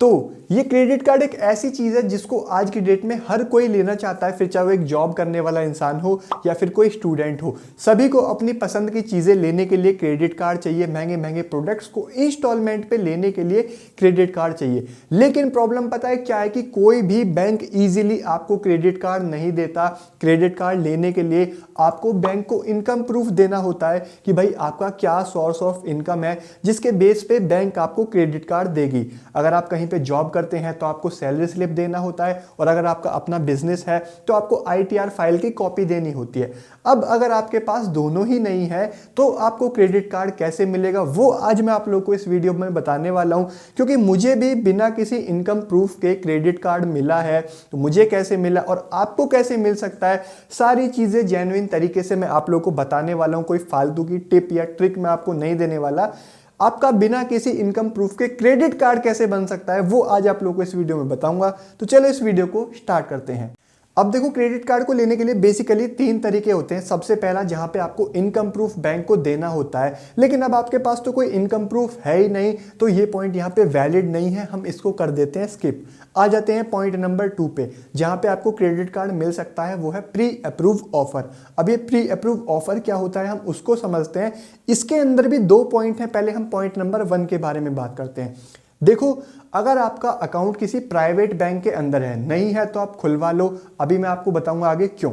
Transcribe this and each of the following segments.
तो ये credit card एक ऐसी चीज है जिसको आज की डेट में हर कोई लेना चाहता है, फिर चाहे वो एक जॉब करने वाला इंसान हो या फिर कोई स्टूडेंट हो। सभी को अपनी पसंद की चीजें लेने के लिए क्रेडिट कार्ड चाहिए, महंगे महंगे प्रोडक्ट्स को इंस्टॉलमेंट पे लेने के लिए क्रेडिट कार्ड चाहिए। लेकिन प्रॉब्लम पता है क्या है कि कोई भी बैंक इजीली आपको क्रेडिट कार्ड नहीं देता। क्रेडिट कार्ड लेने के लिए आपको बैंक को इनकम प्रूफ देना होता है कि भाई आपका क्या सोर्स ऑफ इनकम है, जिसके बेस पे बैंक आपको क्रेडिट कार्ड देगी। अगर आप कहीं पे जॉब करते हैं तो आपको सैलरी स्लिप देना होता है, और अगर आपका अपना बिजनेस है तो आपको आईटीआर फाइल की कॉपी देनी होती है। अब अगर आपके पास दोनों ही नहीं है तो आपको क्रेडिट कार्ड कैसे मिलेगा, वो आज मैं आप लोगों को इस वीडियो में बताने वाला हूं। क्योंकि मुझे भी बिना किसी इनकम प्रूफ के क्रेडिट कार्ड मिला है, तो मुझे कैसे मिला और आपको कैसे मिल सकता है, सारी चीजें जेन्युइन तरीके से मैं आप लोगों को बताने वाला हूं। कोई फालतू की टिप या ट्रिक मैं आपको नहीं देने वाला। आपका बिना किसी इनकम प्रूफ के क्रेडिट कार्ड कैसे बन सकता है वो आज आप लोगों को इस वीडियो में बताऊंगा। तो चलो इस वीडियो को स्टार्ट करते हैं। अब देखो, क्रेडिट कार्ड को लेने के लिए बेसिकली 3 तरीके होते हैं। सबसे पहला, जहां पे आपको इनकम प्रूफ बैंक को देना होता है, लेकिन अब आपके पास तो कोई इनकम प्रूफ है ही नहीं, तो ये पॉइंट यहां पे वैलिड नहीं है, हम इसको कर देते हैं स्किप। आ जाते हैं पॉइंट नंबर 2 पे, जहां पे आपको क्रेडिट कार्ड मिल सकता है, वो है प्री अप्रूव ऑफर। अब ये प्री अप्रूव ऑफर क्या होता है हम उसको समझते हैं। इसके अंदर भी 2 पॉइंट हैं। पहले हम पॉइंट नंबर 1 के बारे में बात करते हैं। देखो, अगर आपका अकाउंट किसी प्राइवेट बैंक के अंदर है, नहीं है तो आप खुलवा लो। अभी मैं आपको बताऊंगा आगे क्यों।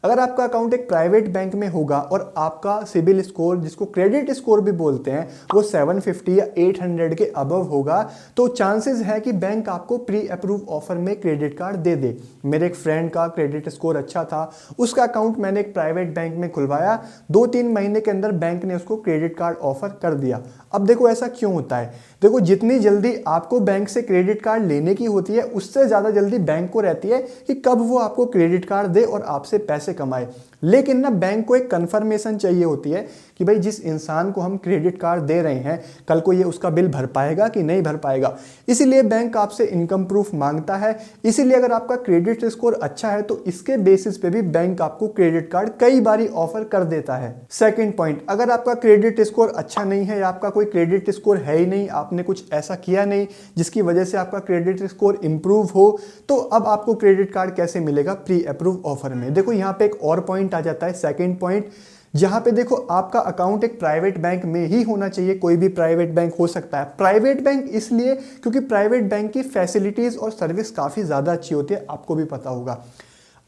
अगर आपका अकाउंट एक प्राइवेट बैंक में होगा और आपका सिबिल स्कोर, जिसको क्रेडिट स्कोर भी बोलते हैं, वो 750 या 800 के अबव होगा, तो चांसेस है कि बैंक आपको प्री अप्रूव ऑफर में क्रेडिट कार्ड दे दे। मेरे एक फ्रेंड का क्रेडिट स्कोर अच्छा था, उसका अकाउंट मैंने एक प्राइवेट बैंक में खुलवाया, 2-3 महीने के अंदर बैंक ने उसको क्रेडिट कार्ड ऑफर कर दिया। अब देखो ऐसा क्यों होता है। देखो, जितनी जल्दी आपको बैंक से क्रेडिट कार्ड लेने की होती है, उससे ज़्यादा जल्दी बैंक को रहती है कि कब वो आपको क्रेडिट कार्ड दे और आपसे पैसे कमाए। लेकिन ना, बैंक को एक कंफर्मेशन चाहिए होती है कि भाई जिस इंसान को हम क्रेडिट कार्ड दे रहे हैं, कल को ये उसका बिल भर पाएगा कि नहीं भर पाएगा। इसीलिए बैंक आपसे इनकम प्रूफ मांगता है। इसीलिए अगर आपका क्रेडिट स्कोर अच्छा है तो इसके बेसिस पे भी बैंक आपको क्रेडिट कार्ड कई बारी ऑफर कर देता है। सेकंड पॉइंट, अगर आपका क्रेडिट स्कोर अच्छा नहीं है या आपका कोई क्रेडिट स्कोर है ही नहीं, आपने कुछ ऐसा किया नहीं जिसकी वजह से आपका क्रेडिट स्कोर इंप्रूव हो, तो अब आपको क्रेडिट कार्ड कैसे मिलेगा प्री अप्रूव ऑफर में। देखो, यहाँ पे एक और पॉइंट आ जाता है, सेकंड पॉइंट, जहां पे देखो आपका अकाउंट एक प्राइवेट बैंक में ही होना चाहिए। कोई भी प्राइवेट बैंक हो सकता है। प्राइवेट बैंक इसलिए क्योंकि प्राइवेट बैंक की फैसिलिटीज और सर्विस काफी ज्यादा अच्छी होती है, आपको भी पता होगा।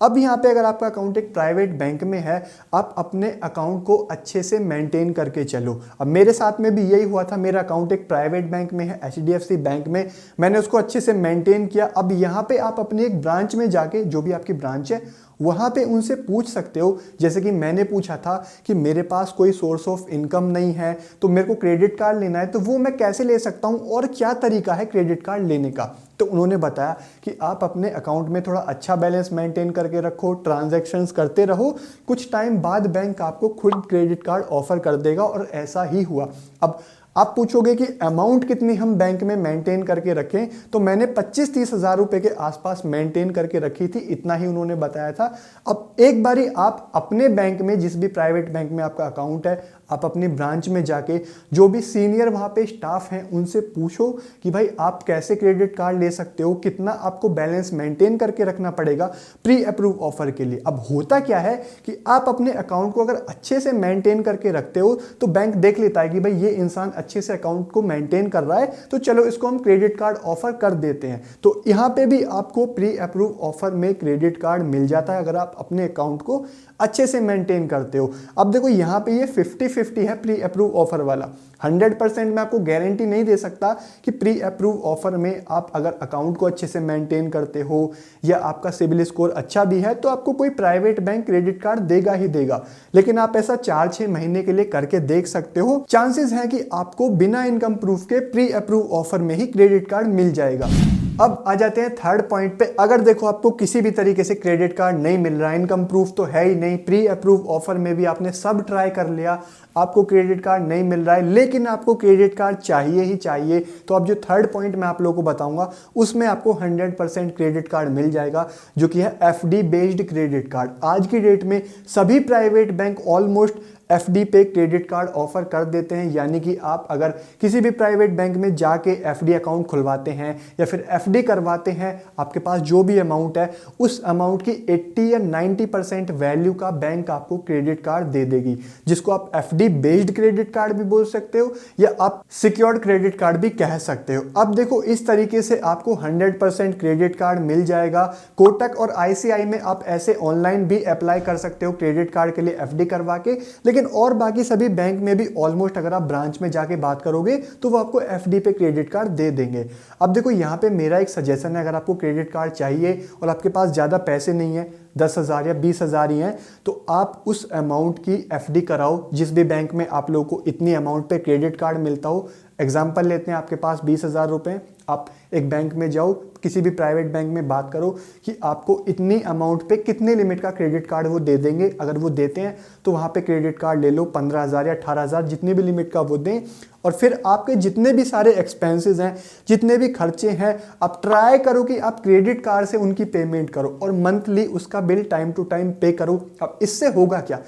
अब यहाँ पे अगर आपका अकाउंट एक प्राइवेट बैंक में है, आप अपने अकाउंट को अच्छे से मेंटेन करके चलो। अब मेरे साथ में भी यही हुआ था। मेरा अकाउंट एक प्राइवेट बैंक में है, HDFC बैंक में, मैंने उसको अच्छे से मेंटेन किया। अब यहाँ पे आप अपनी एक ब्रांच में जाके, जो भी आपकी ब्रांच है, वहाँ पे उनसे पूछ सकते हो। जैसे कि मैंने पूछा था कि मेरे पास कोई सोर्स ऑफ इनकम नहीं है, तो मेरे को क्रेडिट कार्ड लेना है, तो वो मैं कैसे ले सकता हूँ और क्या तरीका है क्रेडिट कार्ड लेने का। तो उन्होंने बताया कि आप अपने अकाउंट में थोड़ा अच्छा बैलेंस मेंटेन करके रखो, ट्रांजैक्शंस करते रहो, कुछ टाइम बाद बैंक आपको खुद क्रेडिट कार्ड ऑफर कर देगा, और ऐसा ही हुआ। अब आप पूछोगे कि अमाउंट कितनी हम बैंक में मेंटेन करके रखें, तो मैंने 25-30 हज़ार रुपए के आसपास मेंटेन करके रखी थी, इतना ही उन्होंने बताया था। अब एक बारी आप अपने बैंक में, जिस भी प्राइवेट बैंक में आपका अकाउंट है, आप अपनी ब्रांच में जाके जो भी सीनियर वहाँ पे स्टाफ हैं उनसे पूछो कि भाई आप कैसे क्रेडिट कार्ड ले सकते हो, कितना आपको बैलेंस मेंटेन करके रखना पड़ेगा प्री अप्रूव ऑफर के लिए। अब होता क्या है कि आप अपने अकाउंट को अगर अच्छे से मेंटेन करके रखते हो तो बैंक देख लेता है कि भाई ये इंसान अच्छे से अकाउंट को मेंटेन कर रहा है, तो चलो इसको हम क्रेडिट कार्ड ऑफर कर देते हैं। तो यहाँ पे भी आपको प्री अप्रूव ऑफर में क्रेडिट कार्ड मिल जाता है अगर आप अपने अकाउंट को अच्छे से मेंटेन करते हो। अब देखो, यहाँ पे ये 50-50 है प्री अप्रूव ऑफर वाला। 100% मैं आपको गारंटी नहीं दे सकता कि प्री अप्रूव ऑफर में आप अगर अकाउंट को अच्छे से मेंटेन करते हो या आपका सिबिल स्कोर अच्छा भी है, तो आपको कोई प्राइवेट बैंक क्रेडिट कार्ड देगा ही देगा। लेकिन आप ऐसा 4-6 महीने के लिए करके देख सकते हो। चांसेस है कि आपको बिना इनकम प्रूफ के प्री अप्रूव ऑफर में ही क्रेडिट कार्ड मिल जाएगा। अब आ जाते हैं थर्ड पॉइंट पे। अगर देखो आपको किसी भी तरीके से क्रेडिट कार्ड नहीं मिल रहा, इनकम प्रूफ तो है ही नहीं, प्री अप्रूव ऑफर में भी आपने सब ट्राई कर लिया, आपको क्रेडिट कार्ड नहीं मिल रहा है लेकिन आपको क्रेडिट कार्ड चाहिए ही चाहिए, तो अब जो थर्ड पॉइंट मैं आप लोगों को बताऊंगा उसमें आपको 100% क्रेडिट कार्ड मिल जाएगा, जो कि है एफडी बेस्ड क्रेडिट कार्ड। आज की डेट में सभी प्राइवेट बैंक ऑलमोस्ट एफडी पे क्रेडिट कार्ड ऑफर कर देते हैं, यानी कि आप अगर किसी भी प्राइवेट बैंक में जाके एफडी अकाउंट खुलवाते हैं या फिर एफडी करवाते हैं, आपके पास जो भी अमाउंट है उस अमाउंट की 80 या 90% वैल्यू का बैंक आपको क्रेडिट कार्ड दे देगी, जिसको आप एफडी बेस्ड क्रेडिट कार्ड भी बोल सकते हो या आप सिक्योर्ड क्रेडिट कार्ड भी कह सकते हो। अब देखो इस तरीके से आपको 100% क्रेडिट कार्ड मिल जाएगा। कोटक और आईसीआई में आप ऐसे ऑनलाइन भी अप्लाई कर सकते हो क्रेडिट कार्ड के लिए एफडी करवा के, लेकिन और बाकी सभी बैंक में भी ऑलमोस्ट अगर आप ब्रांच में जाके बात करोगे तो वो आपको एफडी पे क्रेडिट कार्ड दे देंगे। अब देखो यहाँ पे मेरा एक सजेशन है, अगर आपको क्रेडिट कार्ड चाहिए और आपके पास ज़्यादा पैसे नहीं है, 10,000 या 20,000 ही हैं, तो आप उस अमाउंट की एफडी कराओ जिस भी बैंक में आप लोगों को इतनी अमाउंट पे क्रेडिट कार्ड मिलता हो। एग्जाम्पल लेते हैं, आपके पास 20,000 रुपये, आप एक बैंक में जाओ, किसी भी प्राइवेट बैंक में बात करो कि आपको इतनी अमाउंट पे कितने लिमिट का क्रेडिट कार्ड वो दे देंगे। अगर वो देते हैं तो वहाँ पे क्रेडिट कार्ड ले लो 15,000 या 18,000 जितनी भी लिमिट का वो दें, और फिर आपके जितने भी सारे एक्सपेंसेस हैं, जितने भी खर्चे हैं, आप ट्राई करो कि आप क्रेडिट कार्ड से उनकी पेमेंट करो और मंथली उसका बिल टाइम टू टाइम पे करो। अब इससे होगा क्या,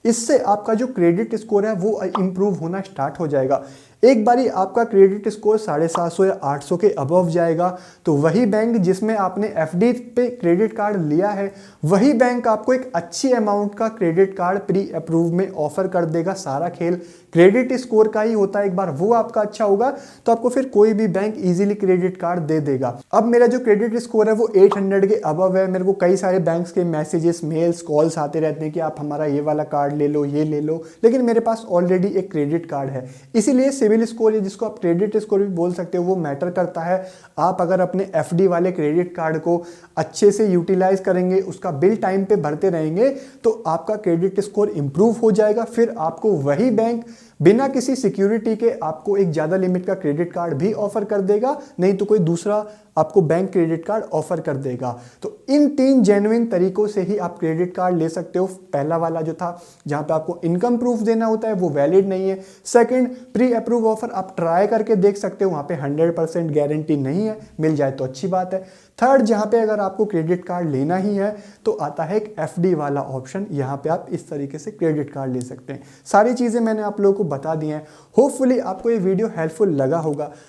इससे आपका जो क्रेडिट स्कोर है वो इंप्रूव होना स्टार्ट हो जाएगा। एक बारी आपका क्रेडिट स्कोर 750 या 800 के अबव जाएगा तो वही बैंक जिसमें आपने एफडी पे क्रेडिट कार्ड लिया है, वही बैंक आपको एक अच्छी अमाउंट का क्रेडिट कार्ड प्री अप्रूव में ऑफर कर देगा। सारा खेल क्रेडिट स्कोर का ही होता है। एक बार वो आपका अच्छा होगा तो आपको फिर कोई भी बैंक इजीली क्रेडिट कार्ड दे देगा। अब मेरा जो क्रेडिट स्कोर है वो 800 के अबव है। मेरे को कई सारे बैंक्स के मैसेजेस, मेल्स, कॉल्स आते रहते हैं कि आप हमारा ये वाला कार्ड ले लो, ये ले लो, लेकिन मेरे पास ऑलरेडी एक क्रेडिट कार्ड है। इसीलिए सिविल स्कोर, या जिसको आप क्रेडिट स्कोर भी बोल सकते हो, वो मैटर करता है। आप अगर अपने एफडी वाले क्रेडिट कार्ड को अच्छे से यूटिलाइज करेंगे, उसका बिल टाइम पे भरते रहेंगे, तो आपका क्रेडिट स्कोर इंप्रूव हो जाएगा। फिर आपको वही बैंक बिना किसी सिक्योरिटी के आपको एक ज़्यादा लिमिट का क्रेडिट कार्ड भी ऑफर कर देगा, नहीं तो कोई दूसरा आपको बैंक क्रेडिट कार्ड ऑफर कर देगा। तो इन 3 जेन्युइन तरीकों से ही आप क्रेडिट कार्ड ले सकते हो। पहला वाला जो था जहां पे आपको इनकम प्रूफ देना होता है वो वैलिड नहीं है। सेकंड, प्री अप्रूव ऑफर आप ट्राई करके देख सकते हो, वहां पे 100% गारंटी नहीं है, मिल जाए तो अच्छी बात है। थर्ड, जहां पे अगर आपको क्रेडिट कार्ड लेना ही है तो आता है एक एफडी वाला ऑप्शन, यहां पे आप इस तरीके से क्रेडिट कार्ड ले सकते हैं। सारी चीजें मैंने आप लोगों को बता दी हैं। होपफुली आपको ये वीडियो हेल्पफुल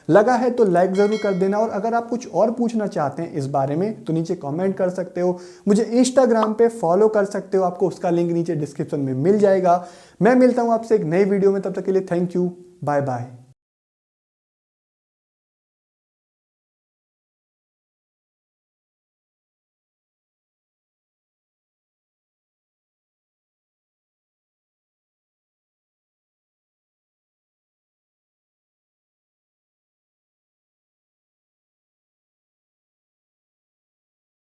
लगा है तो लाइक जरूर कर देना, और अगर आप कुछ और पूछना चाहते हैं इस बारे में तो नीचे कमेंट कर सकते हो। मुझे इंस्टाग्राम पे फॉलो कर सकते हो, आपको उसका लिंक नीचे डिस्क्रिप्शन में मिल जाएगा। मैं मिलता हूं आपसे एक नई वीडियो में, तब तक के लिए थैंक यू, बाय बाय।